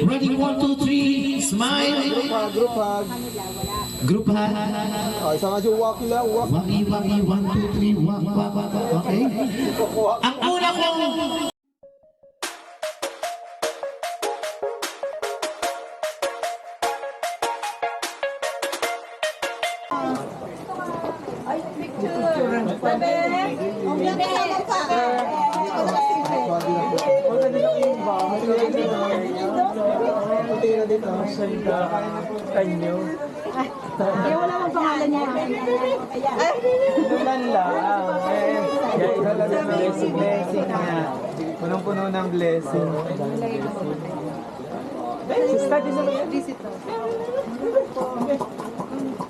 Ready, 1, 2, 3, smile. Group hug. Group hug. Okay, sama yung waki lang. Waki, waki, 1, 2, 3, wak, wak, wak, wak. Okay? Ang una kong... Ay, picture. Bebe. Kaya wala mang pangalan niya. Ilan lang. Kaya ilan lang blessing niya. Punong-puno ng blessing. Study sa mga visit.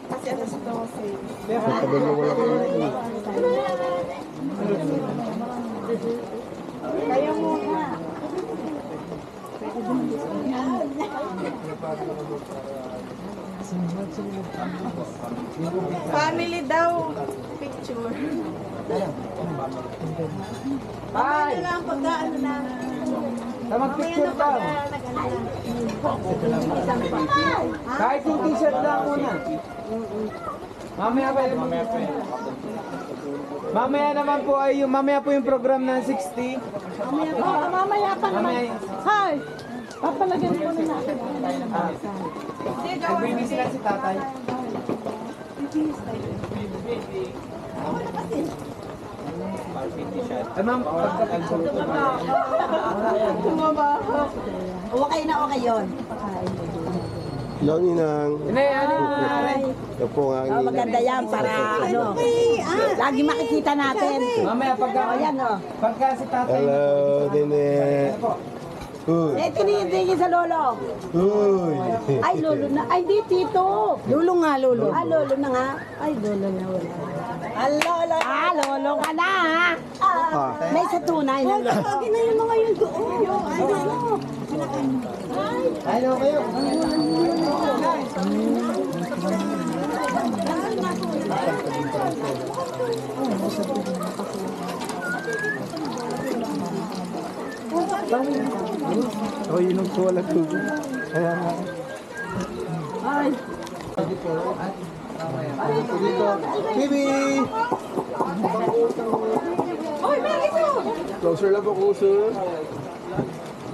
Kasi alas 12. Kaya mo na. Family daw. Picture. Bye! Ano lang pagka ano na. Mag-picture daw. Kahit yung t-shirt lang muna. Mamaya pa yun. Mamaya naman po ay yung mamaya po yung program ng 60. Mamaya pa naman. Hi! Papalagyan mo na natin. Nagbibig sila si tatay. Ay ma'am, Okay na okay yun. Hello, Ninang. ano? Ito po nga ang Maganda yan para ano. Lagi makikita natin. Mamaya pagka, Ayan o. pagka si tatay. Hello, Nene. Uy. Eh, tinitingin sa lolo. Uy. Ay, lolo na. Ay, di, tito. Lolo nga, lolo. Ah, lolo na nga. Ay, lolo na wala. Ah, lolo. Ah, lolo ka na, ha? Ah. May sa tunay na lolo. Lagi na yung mga yun doon. Ay, ano. Hello kayo. Oh, inom ko wala tubig. Ayan nga. Ay. Dito. Bibi! Closer lang po, closer.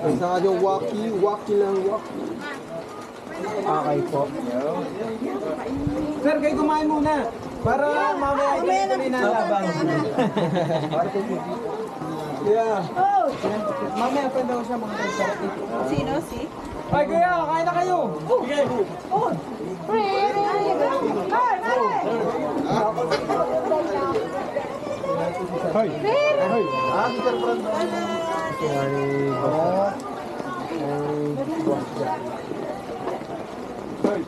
Ay, sa nga yung waki lang, waki. Okay po. Sir, kayo kumain muna. Para mamaya ito rin ang labang. Yeah. Mamaya pa daw siya mga kansarap. Sino? Si? Ay, kuya, kain na kayo. Hoy! Hoy! Ah, Peter Brand. Hoy!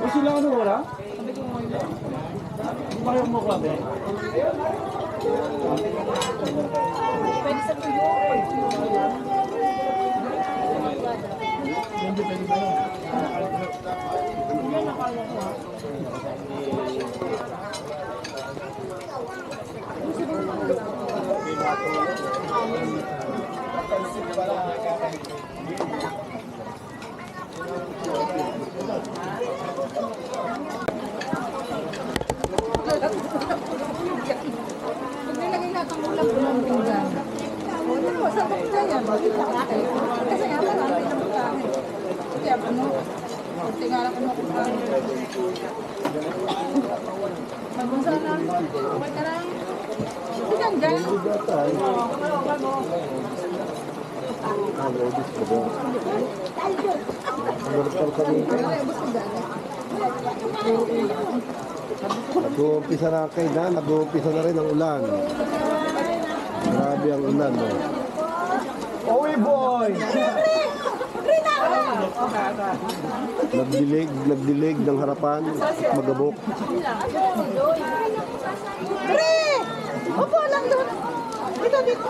Sila ano wala? Pareho mo club eh. Pwede sa tuyo. Nilagay natin ulam ko ng pinggan. Ano mo, sa bakta yan. Kasi nga, marami na magkami. Kaya ano, tingala ko na kung paano. Magbunsa na. Okay ka lang. Tingnan dyan. Nag-uumpisa na kayo na, nag-uumpisa na rin ang ulan. Grabe ang ulan. No? Oy boy! Nagdilig ng harapan, magabok. Pre! Opo lang doon. Dito, dito.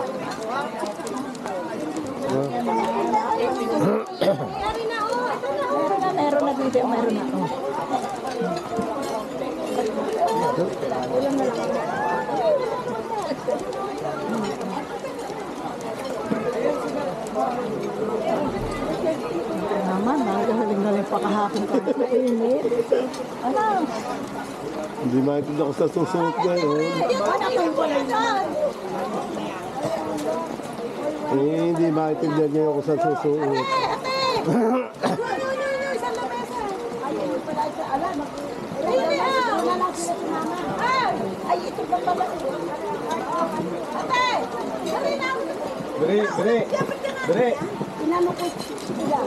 Meron na dito, meron na. Oh. Naman, galing pa kahapon ka. Init. Ano? Hindi maintindihan ako sa susunod ngayon. Hindi maintindihan niyo ako sa susunod. Ay, ito pa pala. Ate! Dali na! Bere! Inano ko sila.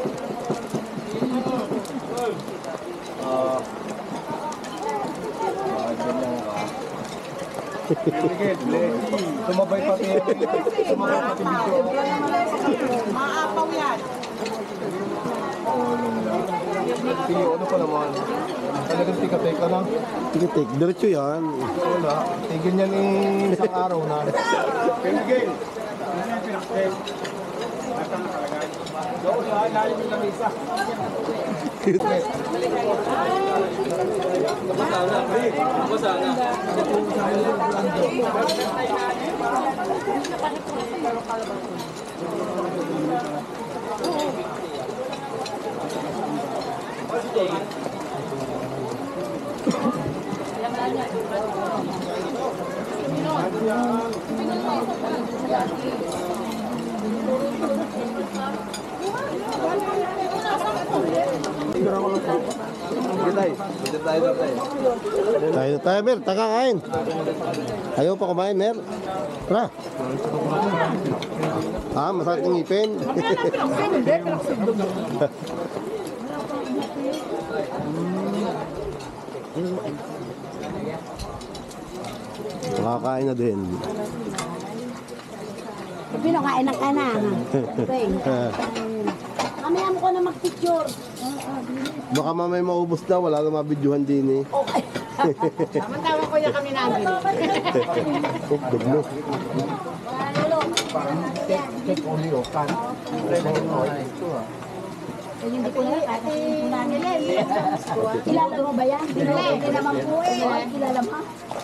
Sumabay pati video. Maapaw yan. Sige, ano pa naman? Talagang tika-teka lang. Tikitik, diretso yan. Wala. Tigil niyan isang araw na. Pinagil! Tayo, Mer. Taka kain. Ayaw pa kumain, Mer. Tara. Masakit yung ngipin. Makakain na din. Pinakain ng kanang. Mamaya mo ko na mag-picture. Baka mamay maubos na, wala na mabidyohan din eh. Okay. Samantawan ko yan kami namin. Dugmo. Check only o. Hindi ko na ate kilala mo ba yan? Hindi naman po eh. Kilala mo?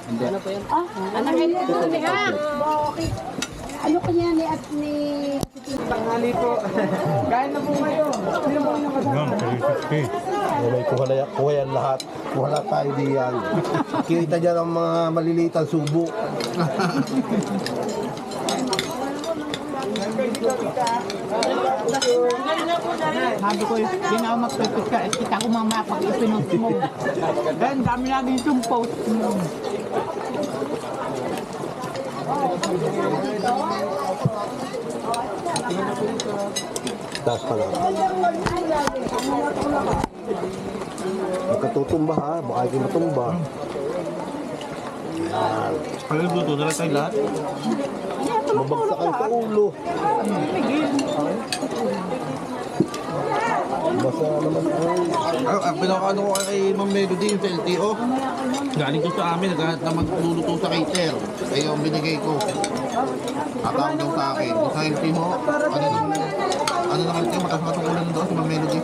Ano po yan? Ano ngayon ito ni ha? Bakit? Ano kanya ni at ni Tanghali po. Kain na po kayo. Sino po yung kasama? May kuha yan lahat. Wala tayo diyan. Kita dyan ang mga malilitang subo. Sabi ko, hindi na ako magpipit ka. Kita ko mamaya pag ipinot mo. Then, dami namin yung post mo. Taas pa lang. Magkatutumba ha. Baka hindi matumba. Ano luto na lang tayo lahat? Mabagsakan sa ulo. Basa naman ay. Ang pinakaano ko kay Ma'am Melody yung sa LTO. Galing ko sa amin, naghahanap na magluluto sa cater. Kaya yung binigay ko. Tatawag daw sa akin. Sa LTO, ano naman kayo, matas matukulan daw si Ma'am Melody.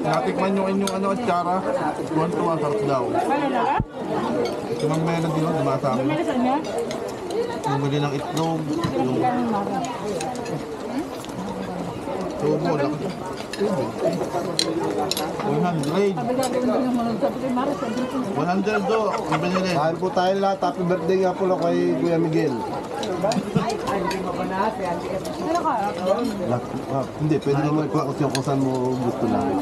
Natikman nyo inyong ano at tsara. Tuwan-tuwa, sarap daw. Si Ma'am Melody yun, diba sa amin? Bumili ng itlog. Yung tubo, laki. 100. 100 do, yung binili. Kain po tayo lahat. Happy birthday nga po lang kay Kuya Miguel. Hindi, pwede naman ikuha kung saan mo gusto lang.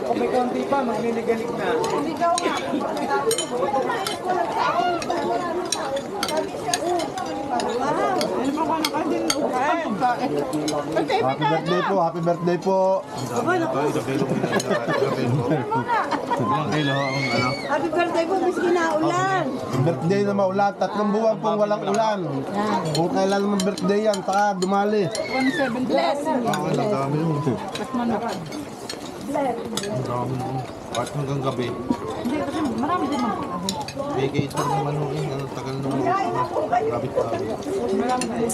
Kung may konti pa, magliligalig na. Happy birthday po, happy birthday po. Happy birthday po, miski na ulan. Birthday na maulan, 3 buwan pong walang ulan. Kung kailan naman birthday yan, saka dumali. 1/7 blessing. Ang dami yun. Ang dami yun. Kahit hanggang gabi. Hindi, kasi marami din mga May cater naman ho yun. Ang tagal naman. Rapid pa. marami din.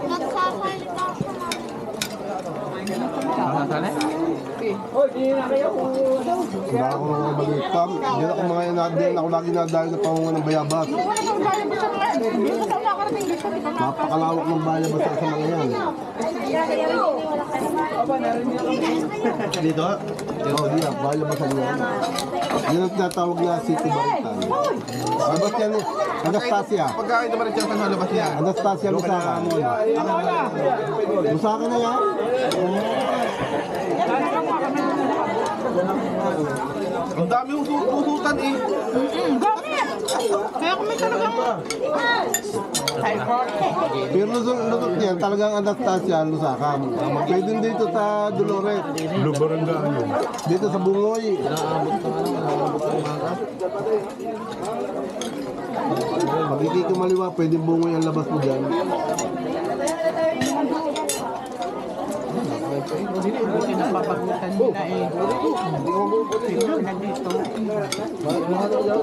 Meron po ako eh. Ay, ah? Wala ako nang mabalitam. Hindi ako mga inadil, ako lagi nadali na pangungan ng bayabas. Napakalawak ng bayabas sa mga yan. Dito? Oo, di yan, bayabas ang yan. Yan ang tinatawag na City Baritan. Labas yan eh, Anastasia. Pagkain naman rin siya sa labas niya. Anastasia Lusaka. Lusaka na yan? Ang dami yung tututan eh. Kaya kung may talagang Pero lusot niyan, talagang Anastasia Lusaka. Pwede dito sa Dolores. Dito sa Bungoy. Pag hindi ka maliwa, pwede Bungoy ang labas mo dyan.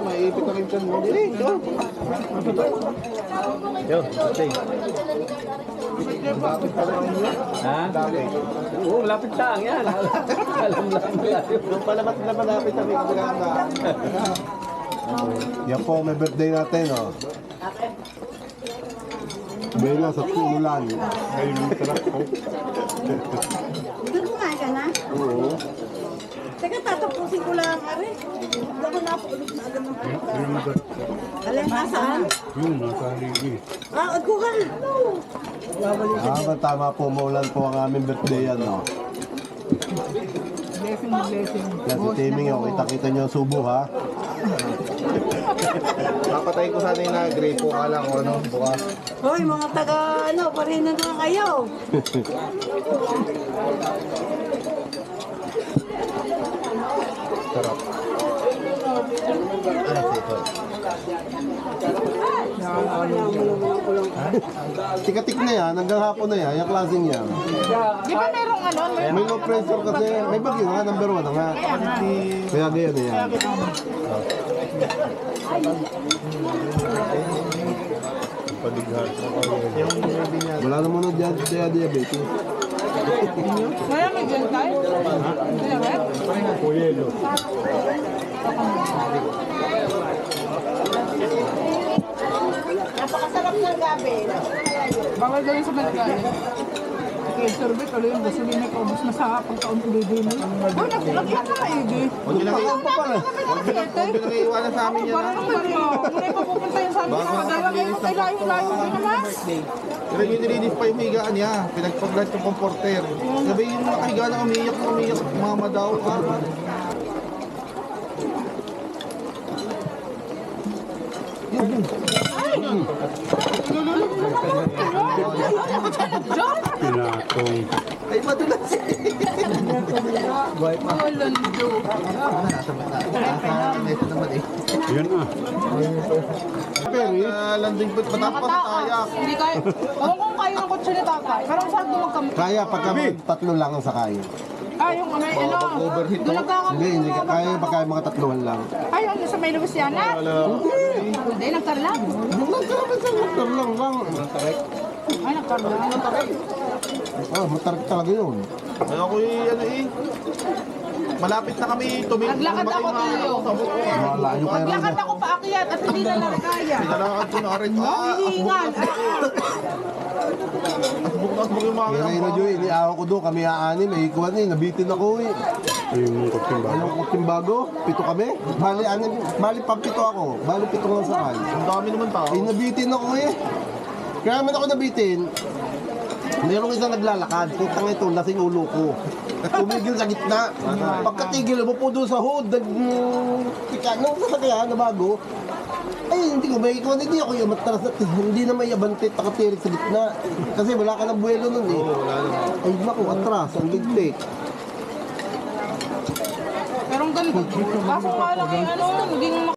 May ipit na rin siya. Oo, lapit lang yan. Alam lang malayo. Yung palabat na malapit sa mga ganda. Yan po, may birthday natin, oh. Bela sa tululan. Ngayon yung sarap po. Doon kumain ka na? Oo. Teka, tatapusin ko lang, Ari. Hindi ko napulog na agad ng Alin, nasaan? Yun, nasa haligi. Ako ka. Tama po, maulan po ang aming birthday yan, no? blessing. Yan si Timing, oh. Kita-kita niyo ang subo, ha? Papatay ko sana yung na-grade po. Kala ko ano, bukas. Hoy, mga taga, parin na kayo. Sarap. Tikatik na yan, hanggang hapon na yan, yung klaseng yan. Di ba merong ano? May low pressure kasi, may bagyo nga, number 1 na nga. Kaya ganyan na yan. Wala naman na dyan, kaya diabetes. Kaya may gel tayo? Kaya ba? Napakasarap ng gabi. Bawal daw yung sa Medgaling. Okay, sorbet, ulo yung gasolina ko. Ubus na sa pagka-umpulidi mo. Oh, naglagyan ka maigi. Huwag nyo iwanan sa amin yan. Parang ang bari mo. Muna yung papupunta yung sa amin sa Kagaya. Ngayon ay layo-layo mo naman. Pero yung nilinis pa yung higaan niya. Pinagpaglahat yung comforter. Sabi yung nakahiga na umiyak, mama daw. Ay, madulas eh. Lando. Ito naman eh. Landing foot, matapos na tayak. Hindi kaya. Ewan kung kayo ng kotse ni tatay. Parang saan dumagkam. Kaya pagka tatlo lang ang sakay. Yung may ano. Overheat Doon nagkakami. Hindi kaya pagka mga tatluhan lang. Yung sa may Louisiana. Hindi, nagkarlang. Motor lang. Ay, nagkarlang. Oh, matarik talaga yun. Ay, ako ano eh. Malapit na kami tumingin. Naglakad ako tayo. Malayo kayo rin. Naglakad ako paakyat at hindi na lang kaya. Pinalakad ko na rin. Hihingal. Asbog yung mga Kaya na Joy, iniawan ko doon, kami aanim, eh, ikuan eh, nabitin ako eh. Yung kutsing bago. Anong kuting bago? 7 kami? Bali pampito ako, bali 7 lang sakay. Ang dami naman tao. Eh, nabitin ako eh. Kaya naman ako nabitin, mayroong isang naglalakad, putang ito, lasing ulo ko. Tumigil sa gitna. Pagkatigil mo po doon sa hood, nung sasakyan na bago, ay hindi ko may ikuan, hindi ako yung matras at hindi na may abante nakatirik sa gitna. Kasi wala ka ng buwelo nun eh. Ay naku, atras, ang ligtik. Pero ang ganda. Kaso nga lang yung ano, hindi mo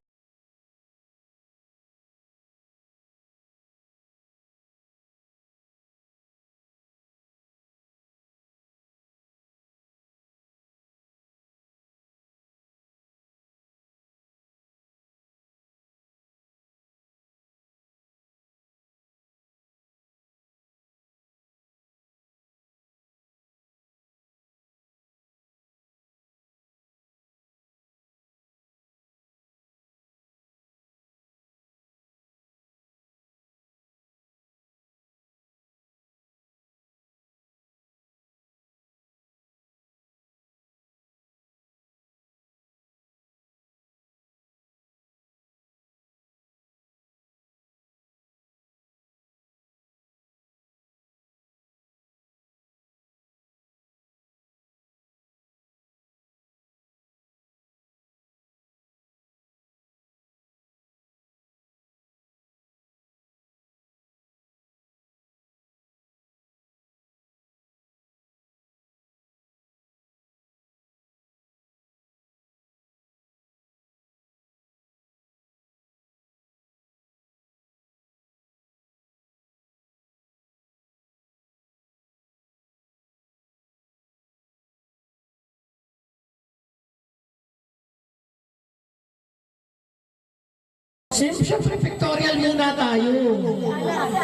Siyempre, pictorial muna tayo.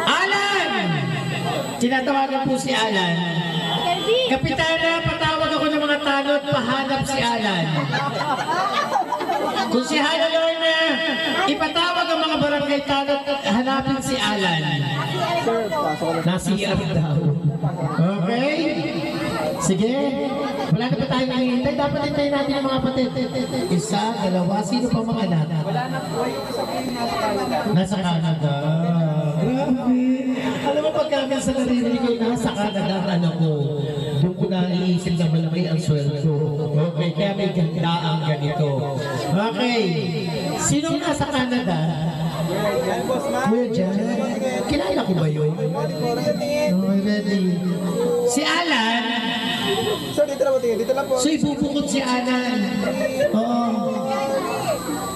Alan! Tinatawagan po si Alan. Kapitana, patawag ako ng mga tanod, pahanap si Alan. Kung si Hana Lorna, ipatawag ang mga barangay tanod, hanapin si Alan. Nasiyak daw. Okay? Sige. Wala na pa tayo hinihintay. Dapat hintayin natin ang mga patid. Isa, dalawa, sino pa mga anak? Wala na po. Yung isa po yung nasa Canada. Grabe. Alam mo, pagka minsan naririnig ko, nasa Canada ang anak ko. Doon ko naiisip na malaki ang sweldo. Okay, kaya may ganda ang ganito. Okay. Sino nasa Canada? Kuya Jan. Kilala ko ba yun? Oh, ready. Si Alan. Sir, dito lang po tingin. Dito lang po. So ibubukod si Alan. Oo.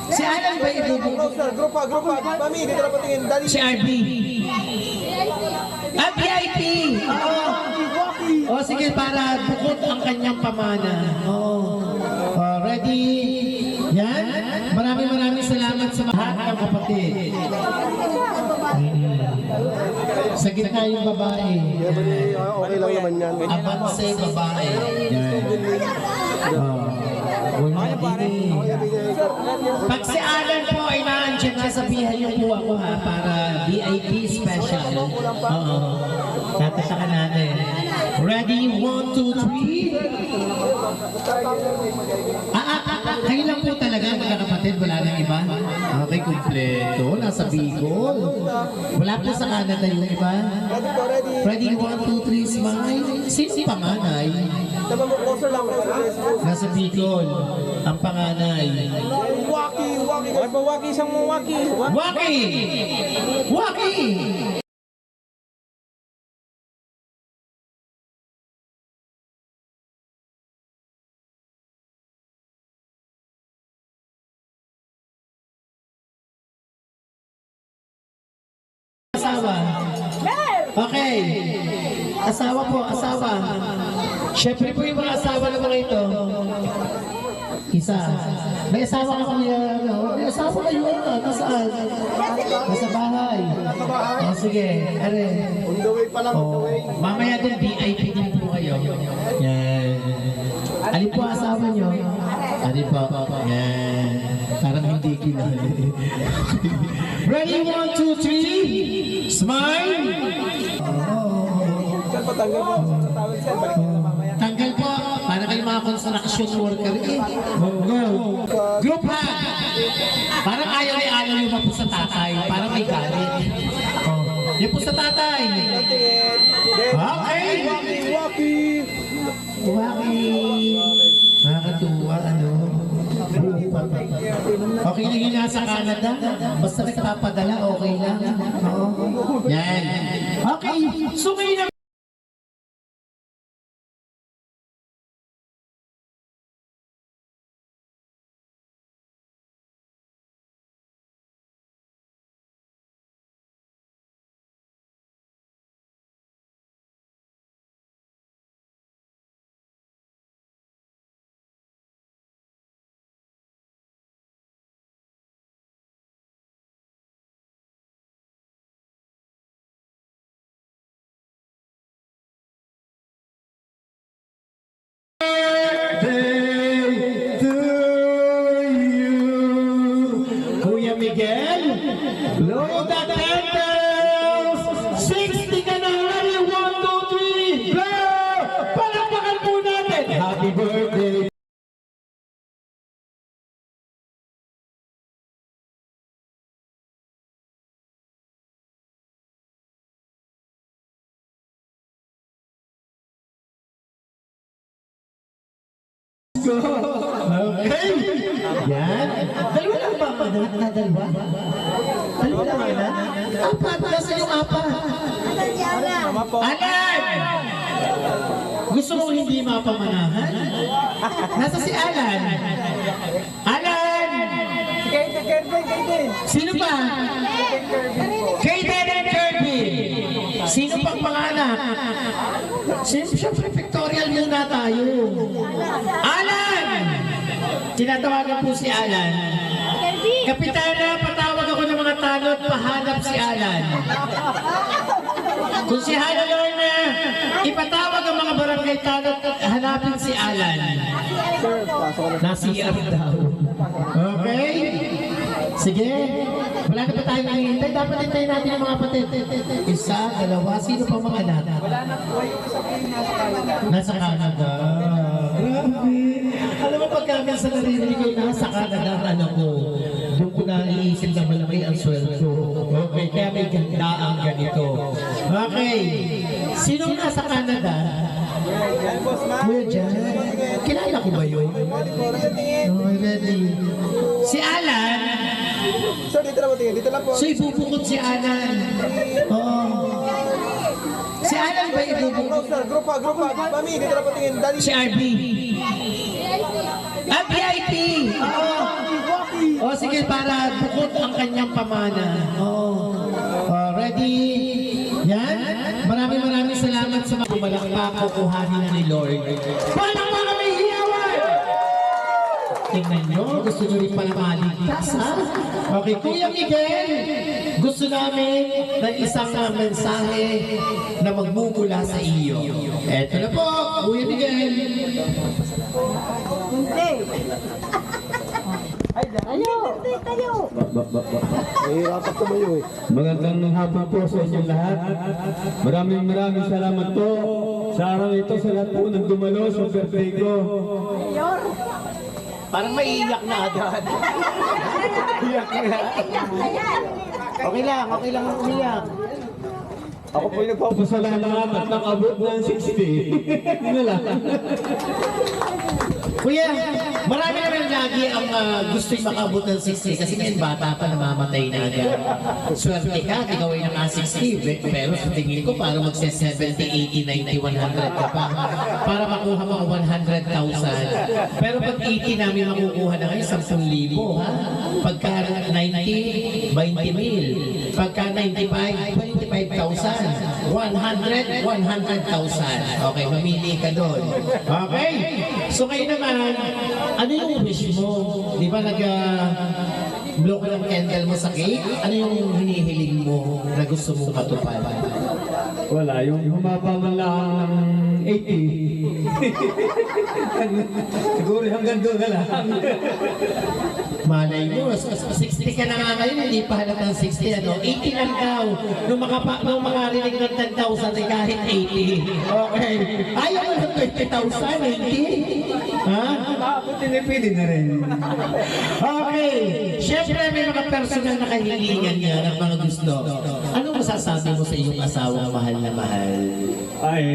Si Alan ba ibubukod? Sir, group pa. Mami, dito lang po tingin. Dali. Si RB. Ah, VIP! Oo. O sige, para bukod ang kanyang pamana. Oo. Ready? Yan. Maraming salamat sa lahat ng kapatid. Sa gitna yung babae. Okay lang naman yan. Abanse babae. Yan. Pag si Alan po ay naandyan na, sabihan niyo po ako ha, para VIP special. Oo. Tatatakan natin. Ready? 1, 2, 3. Kayo lang po talaga, mga kapatid. Wala nang iba? Okay, kumpleto. Nasa Bicol. Wala po sa Canada yung iba. Ready? 1, 2, 3, smile. Sino panganay? Nasa Bicol. Ang panganay. Waki. Ay pa waki, isang mo waki. Waki! Waki! Asawa. Okay. Asawa po, asawa. Siyempre po yung mga asawa ng mga ito. Isa. May asawa ka kuya, ano? May asawa kayo, ano? Nasaan? Nasa bahay. O, sige. Are. On the way pa lang, on the way. Mamaya din, VIP din po kayo. Yan. Alin po asawa nyo? Ano po? Yan. Parang hindi kilala. Ready, 1, 2, 3. Smile. Sir, patanggal mo ako sa tawag, sir. Balik na mamaya. Tanggal po. Para kayo mga construction worker eh. Go. Group hug. Parang ayaw ni Alan yung po sa tatay. Parang may galit. Yung po sa tatay. Okay. Waki. Nakakatuwa, ano. Okay lang yun nasa Canada. Basta nagpapadala, okay lang. Oo. Yan. Okay. So ngayon Miguel, load the candles! 60 ka na, ready? 1, 2, 3, go! Palakpakan po natin! Happy birthday! Go! Okay! Yan. Dalawa lang ba? Dalawa? Dalawa lang na? Apat. Nasa yung apat? Alan! Gusto mo hindi mapamanahan? Nasa si Alan. Alan! Kaiden. Sino pa? Kaiden and Kirby. Sino pang panganak? Siyempre, pictorial muna tayo. Alan! Tinatawagan po si Alan. Kapitana, patawag ako ng mga tanod, pahanap si Alan. Kung si Hana Lorna, ipatawag ang mga barangay tanod at hanapin si Alan. Nasiyap daw. Okay? Sige. Wala na pa tayo nangyintay. Dapat hintayin natin ang mga patid. Isa, dalawa, sino pa mga anak? Wala na po yung isa po yung nasa Canada. Nasa Canada. Grabe. Alam mo, pagka minsan naririnig ko nasa Canada, ano ko, doon ko naiisip na malaki ang sweldo. Okay, kaya may ganda ang ganito. Okay. Sinong nasa Canada? Yan, boss, ma. Kuya Jan. Kilala ko ba yun? Oh, ready. Si Alan. Sir, dito lang po tingin. Dito lang po. So ibubukod si Alan. Oo. Si Alan ba ibubukod? Sir, group ha. Mami, dito lang po tingin. Dali. Si RB. Ah, VIP! Oo. O sige, para bukod ang kanyang pamana. Oo. Ready? Yan. Maraming salamat sa mga malakpak kukuhanin na ni Lord. Palang mga may hiyawan! Tingnan nyo, gusto nyo rin pala maligtas, ha? Okay, Kuya Miguel, gusto namin ng isang mensahe na magmumula sa iyo. Eto na po, Kuya Miguel. Nahihirapan tumayo eh. Magandang hapon po sa inyong lahat. Maraming salamat po sa araw ito sa lahat po ng dumalo sa birthday ko. Parang maiiyak na agad. Iyak na. Okay lang umiyak. Ako po yung nagpapasalamat at nakabot ng 60. Yun na lang. Kuya, marami naman lagi ang gusto yung makabot ng 60 kasi ngayon bata pa namamatay na agad. Swerte ka, ikaw ay naka 60. Pero sa tingin ko para magse 70, 80, 90, 100 ka pa. Para makuha mga 100,000. Pero pag 80 namin makukuha na ngayon, 10,000 ha? Pagka 90, 20,000. Pagka 95, 25,000. 100, 100,000. Okay, mamili ka doon. Okay? So kayo naman, ano yung wish mo? Di ba blow ka ng candle mo sa cake? Ano yung hinihiling mo na gusto mong matupad? Wala, yung humaba man lang ng 80. Siguro hanggang doon na lang. Malay mo, 60 ka na nga ngayon, hindi pa halatang 60, ano? 80 lang daw. Nung makarinig ng 10,000 ay kahit 80. Okay. Ayaw mo ng 20,000, 80? Ha? Pwede na rin. Okay. Siyempre, may mga personal na kahilingan niya ng mga gusto. Ano masasabi mo sa iyong asawang mahal na mahal? Ay,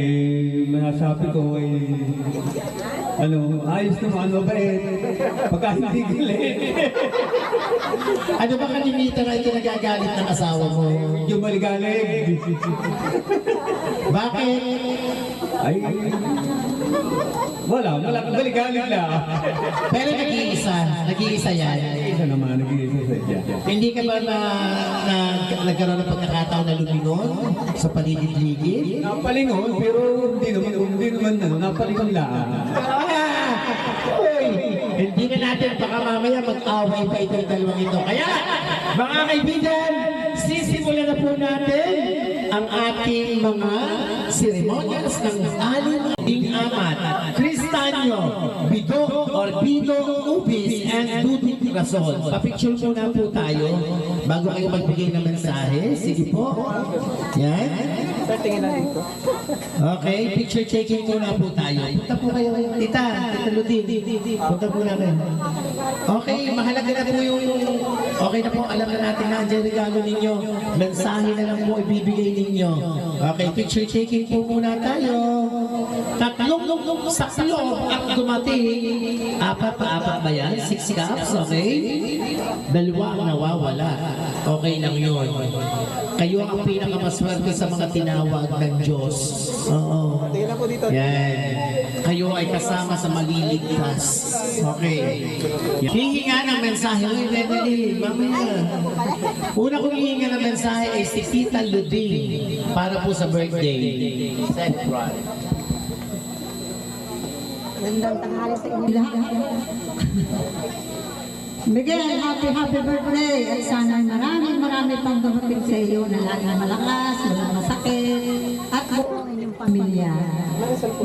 masasabi ko ay ayos naman, mabait. Pagka hindi galit. Ano ba kalimitan na ikinagagalit ng asawa mo? Yung maligalig. Bakit? Ay, wala maligalig lang. Pero nag-iisa yan. Isa naman, nag-iisa sa dyan. Hindi ka ba nagkaroon ng pagkakataon na lumingon sa paligid-ligid? Napalingon, pero hindi naman napalingon lang. Hindi na natin baka mamaya mag-away pa itong dalawang ito. Kaya, mga kaibigan, sisimulan na po natin ang ating mga ceremonials ng aling ding amat, Cristanyo, Bido, Orbido, Ubis, and Dudit Rasol. Papicture muna po tayo bago kayo magbigay ng mensahe. Sige po. Yan. Okay, picture taking muna po tayo. Punta po kayo. Tita Ludin. Punta po namin. Okay, mahalaga na po yung... Okay na po, alam na natin na andyan regalo ninyo. Mensahe na lang po ibibigay ninyo. Okay, picture taking po muna tayo. Tatlong saklo ang dumating. Apat ba yan? 6 cups, okay? 2 ang nawawala. Okay lang yun. Kayo ang pinakamaswerte sa mga tinawag ng Diyos. Oo. Yan. Kayo ay kasama sa maliligtas. Okay. Hihinga ng mensahe. Uy, Beverly, mamaya. Una kong hihinga ng mensahe ay si Tita Ludin para po sa birthday. Gandang tanghali sa inyo lahat. Miguel, happy birthday! At sana marami pang dumating sa iyo na laging malakas, walang masakit, at buong inyong pamilya.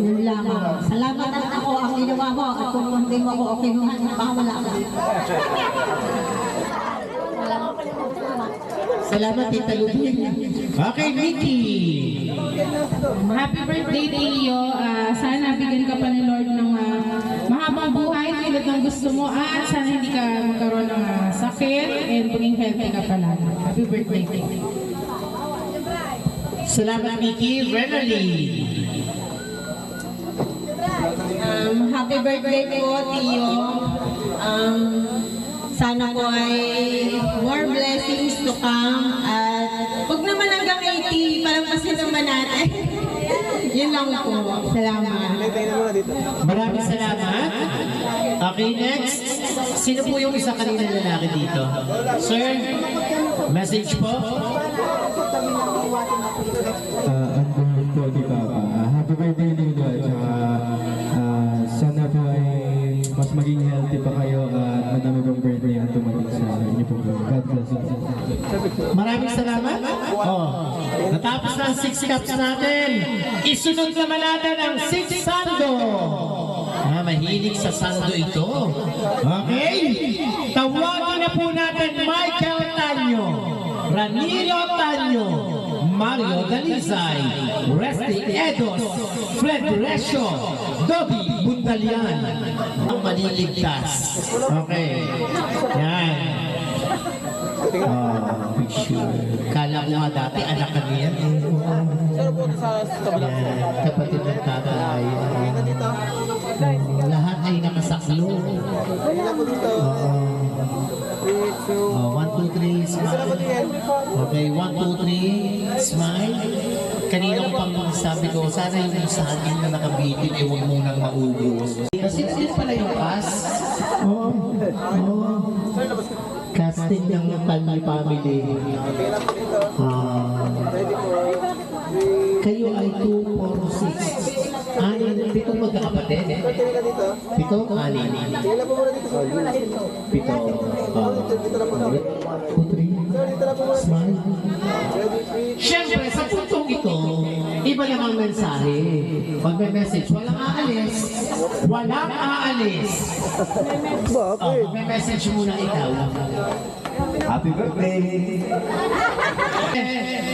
Yun lamang. Salamat at ako ang ginawa mo at kung hindi mo ako okay nuhan, baka wala ka. Salamat, Tita Ludin. Okay, Mickey. Happy birthday, Leo. Sana bigyan ka pa ni Lord ng mahabang buhay tulad ng gusto mo at sana hindi ka magkaroon ng sakit and maging healthy ka palagi. Happy birthday, Leo. Salamat, Mickey. Renally. Happy birthday po, Tio. Sana po ay more blessings to come at huwag naman hanggang 80, parang pasin naman natin. Yun lang po. Salamat. Maraming salamat. Okay, next. Sino po yung isa kanina lalaki dito? Sir, message po. Ano po di Papa? Happy birthday Lilo at saka sana po ay mas maging healthy pa kayo at madami pong birthday ang dumating sa inyo po. God bless you. Maraming salamat. Oh, natapos na ang 6 cups natin. Isunod naman natin ang 6 sando. Mahilig sa sando ito. Okay? Tawagin na po natin Michael Tanyo, Ranilo Tanyo, Mario Dalizay, Resty Edos, Fred Resio, Dodi Bundalian. Ang maliligtas. Okay. Yan. Picture. Kala ko nga dati, anak ka niya. Kapatid ng tatay. Lahat ay nakasaklo. 1, 2, 3, smile. Okay, 1, 2, 3, smile. Kanina ko pang sabi ko, sana yung sa akin na nakabitin, eh huwag munang maubos. Kasi sino pala yung cast? Casting ng Tanyi family. Kayo ay 2, 4, 6. Anin, 7 magkakapatid. 7, 6. 7. 2, 3. Smile. Siyempre, sa puntong ito, iba namang mensahe. Pag may message, walang aalis. Walang aalis. Bakit? May message muna ikaw. Happy birthday!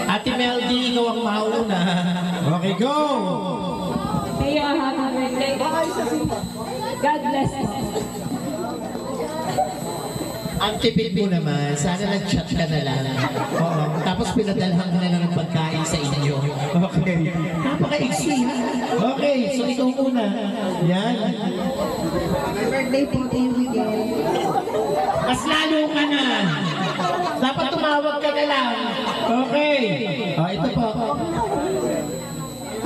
Ate Meldy, ikaw ang mauna. Okay, go! Mayo, happy birthday. God bless you. Ang tipid mo naman, sana nag-chat ka na lang. Oo. Tapos pinadalhan ka na lang ng pagkain sa inyo. Okay. Napaka-easy. Okay, so ikaw muna. Yan. Happy birthday po to you, Miguel. Mas lalo ka na. Dapat tumawag ka na lang. Okay. Ito po.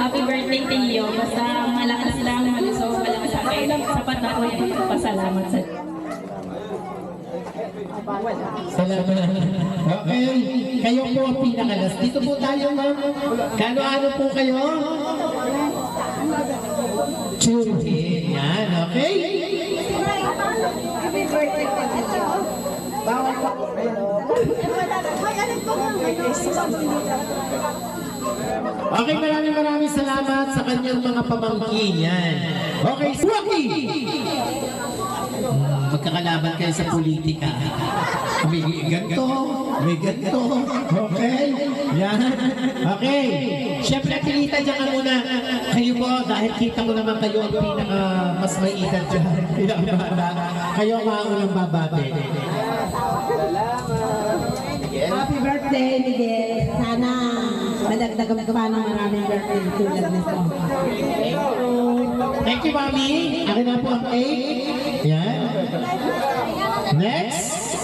Happy birthday, Tio. Basta malakas lang, malusog ka lang sa akin. Sapat na po yung pasalamat sa Salamat. Okay. Kayo po ang pinakalas. Dito po tayo, ma'am. Kano-ano po kayo? Tune in. Yan, okay? Happy birthday po dito. Bawal pa po. Okay, maraming salamat sa kanyang mga pamangkin. Yan. Okay, Swaki! Magkakalaban kayo sa politika. May ganito, may ganito. Okay? Yan. Okay. Siyempre, pilita dyan ka muna. Kayo po, dahil kita ko naman kayo ang pinaka mas may edad dyan. Pinakabata. Kayo ang maunang babate. Happy birthday, Miguel. Sana madagdagan ka pa ng maraming birthday tulad nito. Thank you, Mami. Akin na po ang cake. Yan. Next.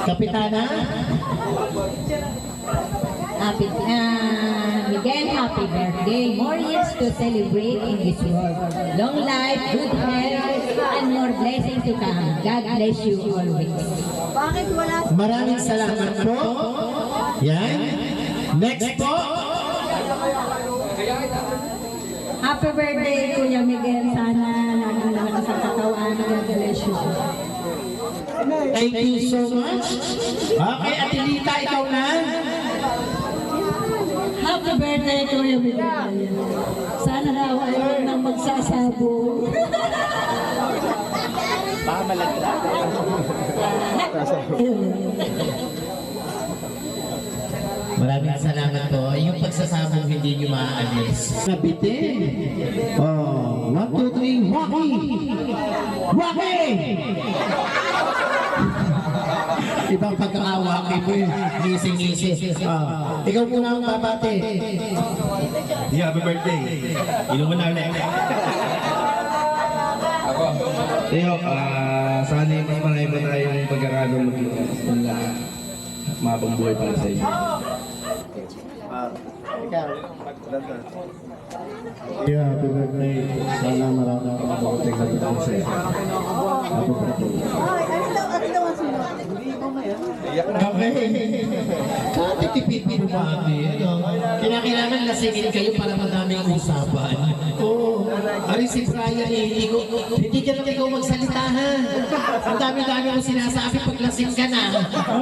Kapitana. Miguel, happy birthday. More years to celebrate in this world. Long life, good health, and more blessings to come. God bless you always. Bakit wala? Maraming salamat po. Yan. Next po. Happy birthday, Kuya Miguel. Sana lagi na sa katawan. God bless you. Thank you so much. Okay, Ate Lita, ikaw na. Happy birthday, Kuya Miguel. Sana raw ayaw nang magsasabo. Baka malaglag. Maraming salamat po. Yung pagsasabong hindi nyo maaalis. Nabitin. Oh, 1, 2, 3, Waki! Waki! Ibang pagkakawaki mo yun. Ngisi-ngisi. Ikaw muna ang babate. Happy birthday. Inom mo na ulit. Teo, sana mas marami pa tayong pagkakagawang magkita. Mabang buhay para sa inyo. Yeah, happy birthday. Sana marami ka makabuting na dito sa iyo. Happy birthday. Ano daw ang sunod? Okay. Katitipid mo ba, ate? Kinakailangan lasingin kayo para madaming usapan. Oo. Ari si Brian, hindi ka lang ikaw magsalita, ha? Ang dami-dami mo sinasabi pag lasing ka na.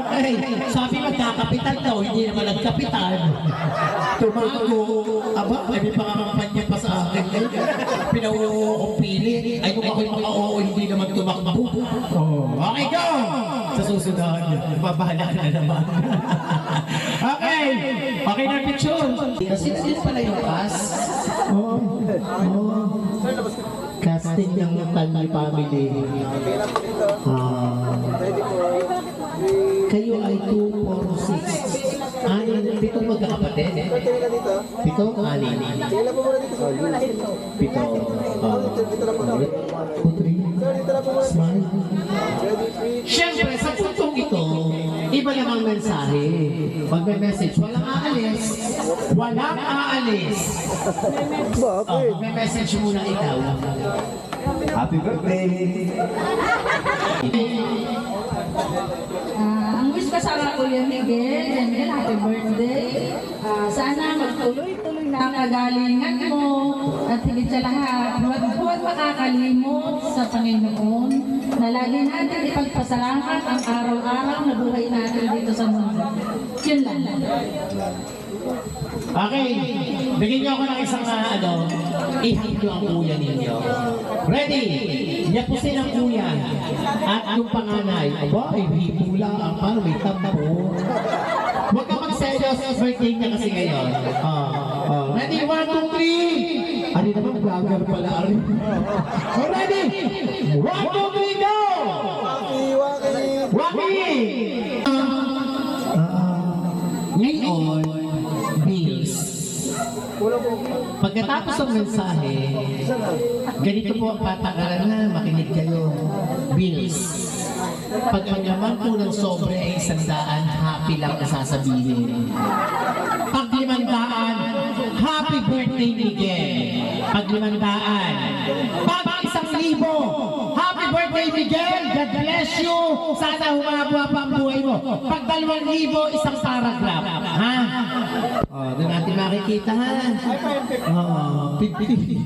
Okay. Sabi magkakapitan daw, hindi naman nagkapitan. Tumago. Aba, may pangakampanya pa sa akin. Pinauumpili. Ay, kung ako'y maka-oo, hindi naman tumakbo. Okay, go! Sa susunod, babahala ka na naman. Okay! Okay na picture. Kasi sino pala yung cast? Casting ng Tally Family. Kayo ay 2, 4, 6. Anin, 7 magkakapatid. 7, 6. Tingnan po muna dito sa dito. 7. Dito na po na. Sir, dito na po muna. Smile. Ready, 3. Siyempre, sa puntong ito, iba namang mensahe. Pag may message, walang aalis. Walang aalis. Bakit? May message muna ikaw. Happy birthday! Ang wish ko sa Kuya Miguel, happy birthday. Sana magtuloy-tuloy na ang kagalingan mo at higit sa lahat, huwag makakalimot sa Panginoon na lagi natin ipagpasalamat ang araw-araw na buhay natin dito sa mundo. Yun lang. Okay, bigyan niyo ako ng isang ihang niyo ang kuya ninyo. Ready? Yapusin ang kuya. At yung panganay, aba, ay hipula ang parang may tambo. Huwag ka mag-serious, birthday niya kasi ngayon. Ready? 1, 2, 3! Ano naman, vlogger pala. Ready? 1, 2, 3, go! Waki! Ngayon, bills. Pagkatapos ng mensahe, ganito po ang patakaran na makinig kayo. Bills. Pag ang laman po ng sobre ay 100, happy lang na sasabihin. Pag 500, happy birthday Miguel. Pag 500, pag 1,000, happy birthday Miguel. God bless you. Sana humaba pa ang buhay mo. Pag 2,000, isang paragraph. Ha? Doon natin makikita ha. 50.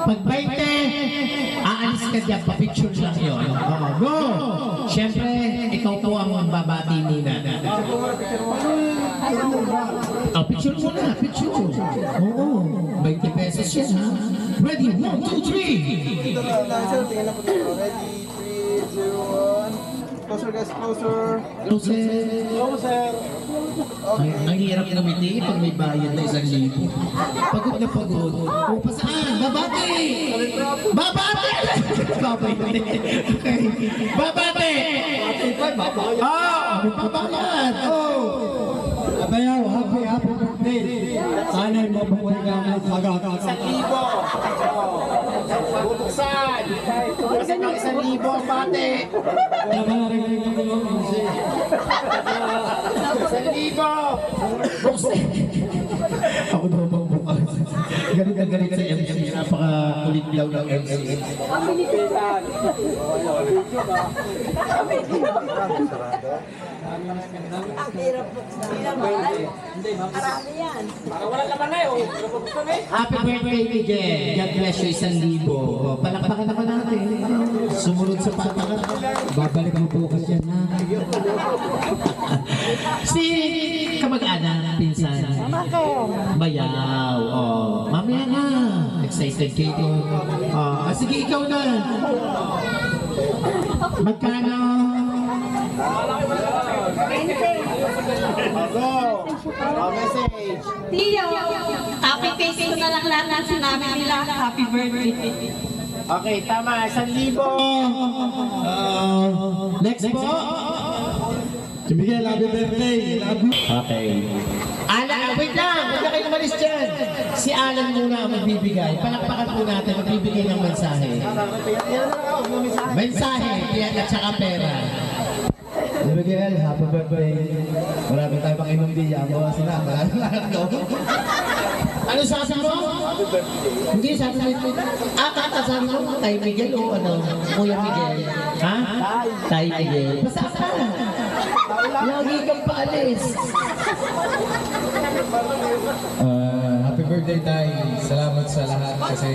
Pag 20, aalis ka dyan. Pa-picture lang yun. Go! Siyempre, ikaw po ang babati nina. Picture mo na, picture. Oo, 20 pesos yan ha. Ready, 1, 2, 3! Tingnan na po tayo. Ready, 3, 2, 1. Closer guys, closer. Closer. Ang hirap ngumiti pag may bayad na 1,000. Pagod na pagod. O, pasaan? Babate! Babate! Babate! Babate! May pabayad! Abayaw, happy birthday. Sana'y mabuhay ka ng sagaka. 1,000! Buksan! Kasi ng 1,000 ang bate! 1,000! Buksan! Ako daw magbukas. Galing sa MC. Napaka-kulit daw ng MC. Happy birthday, Miguel. God bless you, 1,000. Palakpakan naman natin. Sumunod sa patakan. Babalik mo bukas yan ha. Si kamag-anak, pinsan. Bayaw. Mamaya na. Excited kayo. Sige, ikaw na. Magkano? Message. Tiyo, happy face ko na lang lahat ng sinabi nila. Happy birthday. Okay, tama. 1,000. Next po. Si Miguel, happy birthday. Okay. Alan, wait lang. Huwag na kayo umalis dyan. Si Alan muna ang magbibigay. Palakpakan po natin. Magbibigay ng mensahe. Mensahe. Yan at saka pera. Si Miguel, happy birthday. Marami tayo pang inom diya. Bawasin na. Ano sabi mo? Hindi, sabi mo. Sabi mo, Tay Miguel o Kuya Miguel? Ha? Tay Miguel. Basta ka. Lagi kang paalis. Happy birthday tayo. Salamat sa lahat kasi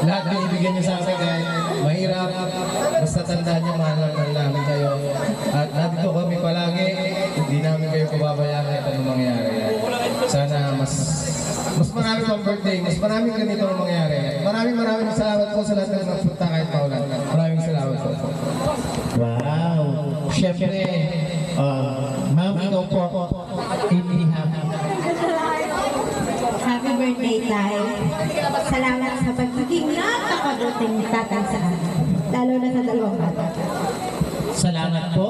lahat na ibigyan niyo sa akin kahit mahirap. Basta tandaan niyo, mahal namin kayo. At nandito kami palagi. Hindi namin kayo pababayaan kahit anong mangyari. Sana mas marami pang birthday. Mas maraming ganito ang mangyari. Maraming salamat po sa lahat ng nagpunta kahit paulan. Maraming salamat po. Wow. Siyempre, ma'am, ikaw po. Happy birthday, Tay. Salamat sa pagiging napakabuting tatay sa akin. Lalo na sa dalawang bata. Salamat po.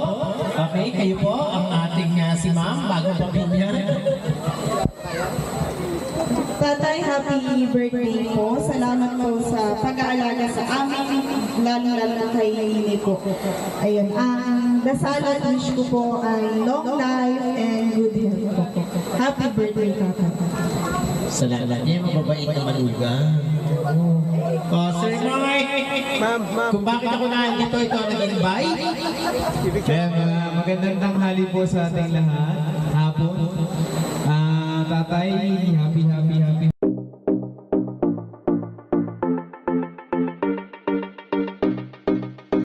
Okay, kayo po ang ating si ma'am, bagong pamilya. Tatay, happy birthday po. Salamat po sa pag-aalaga sa amin, lalo kay Nini po. Ayun, ang dasal at wish ko po ay long life and good health po. Happy birthday, Tatay. Salamat niya, mababait na malugang. Sir Mike, Ma'am. kung bakit ako nandito, ito ang nag-invite. Magandang tanghali po sa ating lahat. Hapon. Tatay, happy